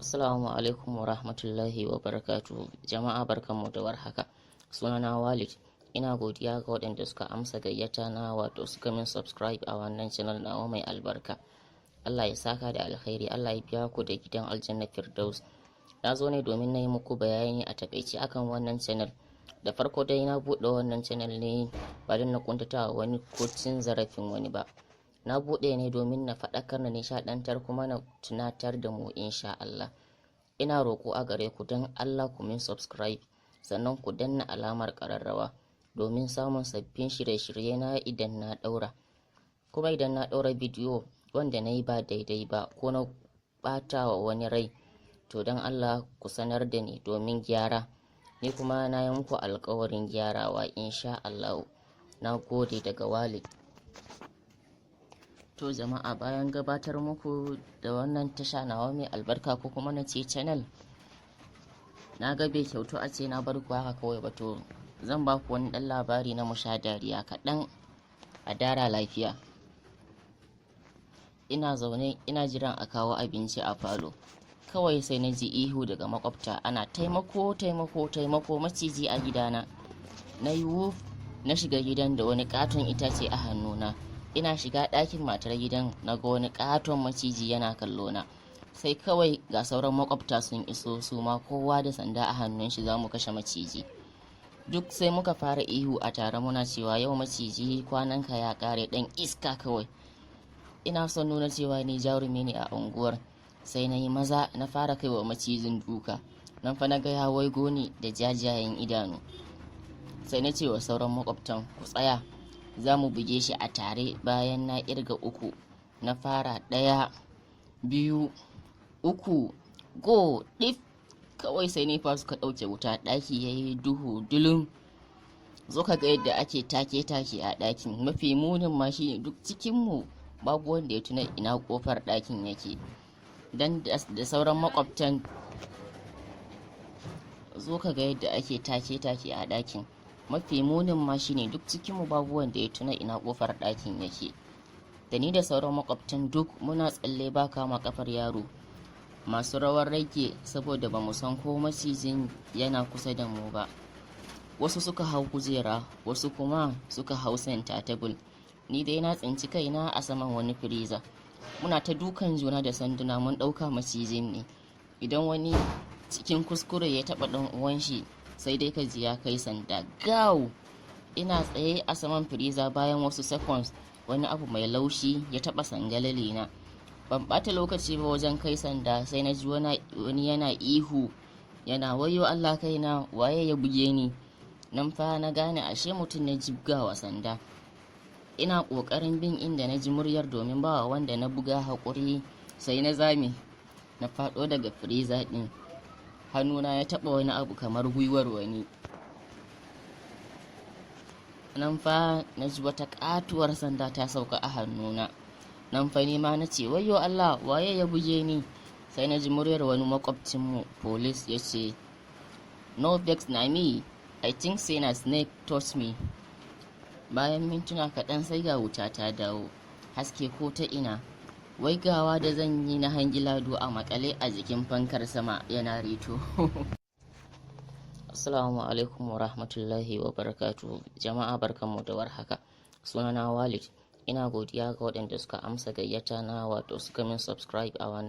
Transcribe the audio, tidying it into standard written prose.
Assalamu alaikum wa rahmatullahi wa barakatuhu. Jama'a barkanmu da warhaka. Sunana Walid. Ina godiya ga waɗanda suka amsa gayyata na wato suka min subscribe a wannan channel nawa mai albarka. Allah ya saka da alkhairi, Allah ya biya ku da gidan aljanna Firdaus. Na zo ne domin na yi muku bayani a takaice akan wannan channel. Da farko dai na buɗe wannan channel ne ba don na kuntata wani ko cin zarafin wani ba. Na buɗe ne domin na faɗakar, na nishaɗantar kuma na tunatar da mu insha Allah. Ina roƙo a gare ku don Allah ku min subscribe sannan ku danna alamar ƙararrawa domin samun sabbin shirye-shirye na idan na ɗaura. Kuma idan na ɗaura bidiyo wanda na yi ba daidai ba ko na ɓata wa wani rai, to don Allah ku sanar da ni domin gyara. Ni kuma na yi muku alƙawarin gyarawa insha Allah. Na gode daga Walid. To jama'a, bayan gabatar muku da wannan tasha nawa mai albarka ko kuma na ce channel, na ga bai kyautu a ce na bar ku haka kawai ba, to zan ba ku wani ɗan labari na musha dariya kaɗan a dara lafiya. Ina zaune ina jiran a kawo abinci a falo, kawai sai na ji ihu daga makwabta ana taimako taimako taimako, maciji a gidana. Na yi wuf na shiga gidan da wani katon itace a hannuna. Ina shiga ɗakin matar gidan na ga wani ƙaton maciji yana kallo na. Sai kawai ga sauran makwabta sun iso, su ma kowa da sanda a hannun shi za mu kashe maciji. Duk sai muka fara ihu a tare muna cewa yau maciji kwananka ya ƙare ɗan iska kawai. Ina son nuna cewa ni jarumi ne a unguwar, sai na yi maza na fara kaiwa macijin duka. Nan fa na ga ya waigo ni da jajayen idanu. Sai na ce wa sauran makwabtan ku tsaya, za mu buge shi a tare. Bayan na kirga uku na fara 1, 2, 3 go ɗif, kawai sai nefa suka ɗauke wuta, ɗaki ya yi duhu dulum. Zo ka ga yadda ake take-take a ɗakin. Mafi munin ma shi ne duk cikinmu babu wanda ya tuna ina ƙofar ɗakin yake. Dan da sauran makwabtan, zo ka ga yadda ake take-take a ɗakin. Mafi munin ma shine duk cikinmu babu wanda ya tuna ina kofar ɗakin yake. Da ni da sauran makwabtan duk muna tsalle ba kama kafar yaro, masu rawar rage saboda ba mu san ko macijin yana kusa da mu ba. Wasu suka hau kujera, wasu kuma suka hau center table. Ni dai na tsinci kaina a saman wani firiza. Muna ta dukan juna da sanduna, mun ɗauka macijin ne. Idan wani cikin kuskure ya taɓa ɗan uwan shi, sai dai ka ji ya kai sanda gaw. Ina tsaye a saman firiza, bayan wasu seconds wani abu mai laushi ya taba sangalale na. Ban bata lokaci ba wajen kai sanda, sai na ji wani yana ihu yana wayo Allah kaina, waye ya buge ni. Nan fa na gane ashe mutum na jibgawa sanda. Ina kokarin bin inda na ji muryar domin bawa wanda na buga haƙuri, sai na zame na faɗo daga firiza ɗin. Hannuna ya taɓa wani abu kamar gwiwar wani. Nan fa na ji wata ƙatuwar sanda ta sauka a hannuna. Nan fa ni ma na ce wayyo Allah, waye ya buge ni. Sai na ji muryar wani makwabcinmu police ya ce, no vex na me, I think say na snake touch me. Bayan mintuna kaɗan sai ga wuta ta dawo, haske ko ta ina. Wai gawa da zan yi na hangi Lado a makale a jikin fankar sama yana rito. Assalamu alaikum wa rahmatullahi wa barakatuhu. Jama'a barkanmu da warhaka. Sunana Walid. Ina godiya ga waɗanda suka amsa gayyata na wato suka min subscribe a wannan